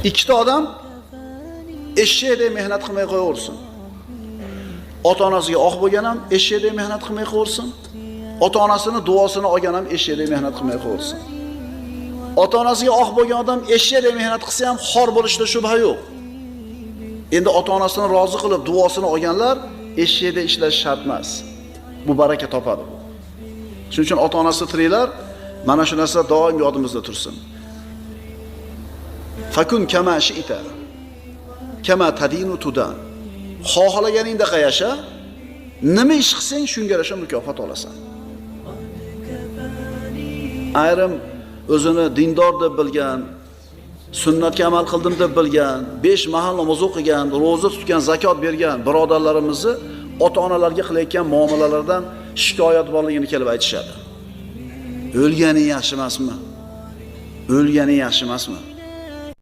Ikkita odam eshakdek mehnat qilmay qo'yaversin. Ota-onasiga oq bo'lgan ham eshakdek mehnat qilmay qo'yaversin. Ota-onasini duosini olgan ham eshakdek mehnat qilmay qo'yaversin. Ota-onasiga oq bo'lgan odam eshakdek mehnat qilsa ham xor bo'lishida shubha yo'q. Endi ota-onasini rozi qilib duosini olganlar eshakdek ishlash shart emas. Bu baraka topadi. Shuning uchun ota-onasi tiriklar mana shu narsa doim yodimizda tursin. Fakun kama shi'ta. Kama tadinu tudan. Xohlaganingda yasha, nima ish qilsang shunga yarasha mukofot olasan. Ayrim o'zini dindor deb bilgan, sunnatga amal qildim deb bilgan, 5 mahal namoz o'qigan, roza tutgan, zakot bergan birodarlarimizni ota-onalarga qilayotgan muomalalardan shikoyat borligini kelib aytishadi. O'lgani yaxshi emasmi? O'lgani yaxshi emasmi?